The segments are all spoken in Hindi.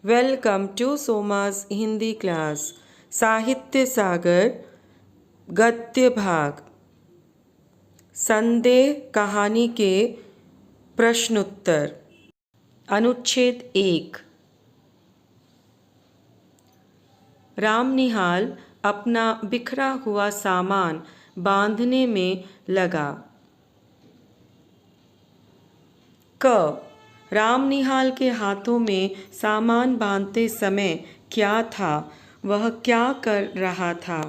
वेलकम टू सोमास हिंदी क्लास। साहित्य सागर गद्य भाग। संदेह कहानी के प्रश्नोत्तर। अनुच्छेद 1। रामनिहाल अपना बिखरा हुआ सामान बांधने में लगा। क। रामनिहाल के हाथों में सामान बांधते समय क्या था? वह क्या कर रहा था?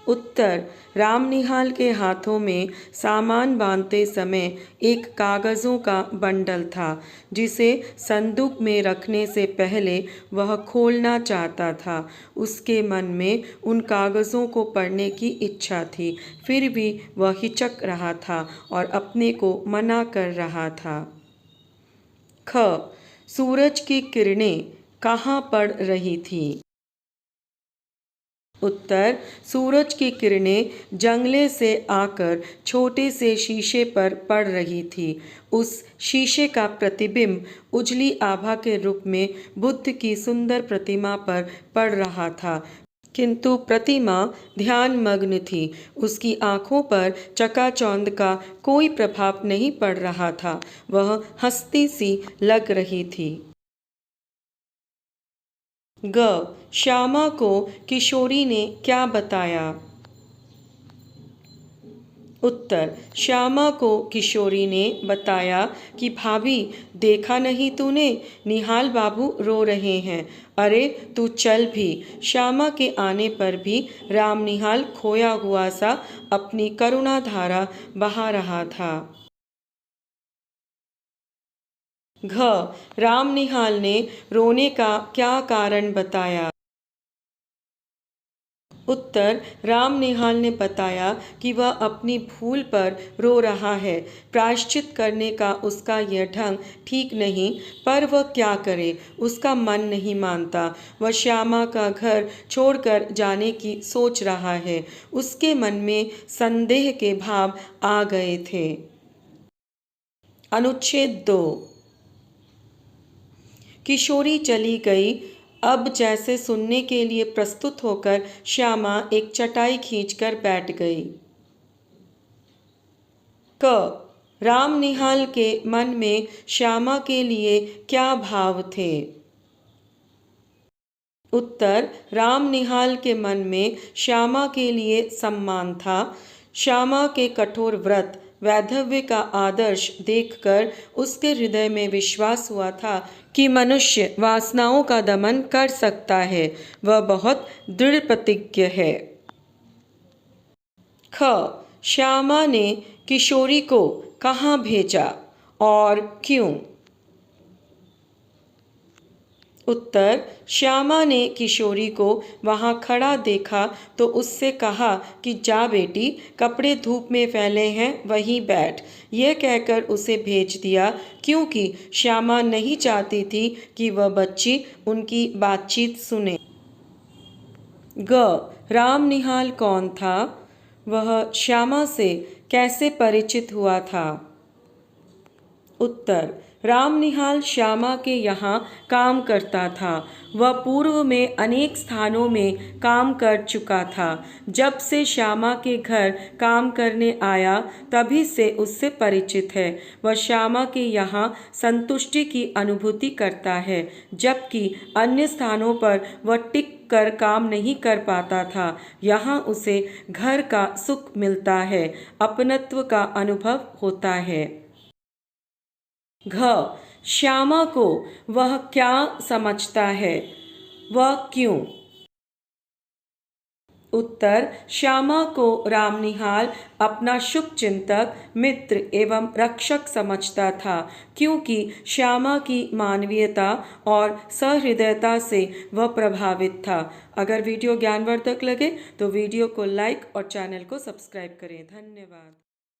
उत्तर। रामनिहाल के हाथों में सामान बांधते समय एक कागज़ों का बंडल था जिसे संदूक में रखने से पहले वह खोलना चाहता था। उसके मन में उन कागज़ों को पढ़ने की इच्छा थी, फिर भी वह हिचक रहा था और अपने को मना कर रहा था। ख। सूरज की किरणें कहाँ पड़ रही थी? उत्तर। सूरज की किरणें जंगले से आकर छोटे से शीशे पर पड़ रही थी। उस शीशे का प्रतिबिंब उजली आभा के रूप में बुद्ध की सुंदर प्रतिमा पर पड़ रहा था, किंतु प्रतिमा ध्यानमग्न थी। उसकी आंखों पर चकाचौंध का कोई प्रभाव नहीं पड़ रहा था। वह हंसती सी लग रही थी। ग। श्यामा को किशोरी ने क्या बताया? उत्तर। श्यामा को किशोरी ने बताया कि भाभी, देखा नहीं तूने, निहाल बाबू रो रहे हैं। अरे तू चल भी। श्यामा के आने पर भी रामनिहाल खोया हुआ सा अपनी करुणा धारा बहा रहा था। घ। रामनिहाल ने रोने का क्या कारण बताया? उत्तर। रामनिहाल ने बताया कि वह अपनी भूल पर रो रहा है। प्रायश्चित करने का उसका यह ढंग ठीक नहीं, पर वह क्या करे, उसका मन नहीं मानता। वह श्यामा का घर छोड़कर जाने की सोच रहा है। उसके मन में संदेह के भाव आ गए थे। अनुच्छेद 2। किशोरी चली गई। अब जैसे सुनने के लिए प्रस्तुत होकर श्यामा एक चटाई खींचकर बैठ गई। क। रामनिहाल के मन में श्यामा के लिए क्या भाव थे? उत्तर। रामनिहाल के मन में श्यामा के लिए सम्मान था। श्यामा के कठोर व्रत वैधव्य का आदर्श देखकर उसके हृदय में विश्वास हुआ था कि मनुष्य वासनाओं का दमन कर सकता है। वह बहुत दृढ़ प्रतिज्ञ है। ख। श्यामा ने किशोरी को कहाँ भेजा और क्यों? उत्तर। श्यामा ने किशोरी को वहाँ खड़ा देखा तो उससे कहा कि जा बेटी, कपड़े धूप में फैले हैं, वहीं बैठ। यह कहकर उसे भेज दिया, क्योंकि श्यामा नहीं चाहती थी कि वह बच्ची उनकी बातचीत सुने। ग। रामनिहाल कौन था? वह श्यामा से कैसे परिचित हुआ था? उत्तर। रामनिहाल श्यामा के यहाँ काम करता था। वह पूर्व में अनेक स्थानों में काम कर चुका था। जब से श्यामा के घर काम करने आया तभी से उससे परिचित है। वह श्यामा के यहाँ संतुष्टि की अनुभूति करता है, जबकि अन्य स्थानों पर वह टिक कर काम नहीं कर पाता था। यहाँ उसे घर का सुख मिलता है, अपनत्व का अनुभव होता है। घ। श्यामा को वह क्या समझता है, वह क्यों? उत्तर। श्यामा को रामनिहाल अपना शुभचिंतक, मित्र एवं रक्षक समझता था, क्योंकि श्यामा की मानवीयता और सहृदयता से वह प्रभावित था। अगर वीडियो ज्ञानवर्धक लगे तो वीडियो को लाइक और चैनल को सब्सक्राइब करें। धन्यवाद।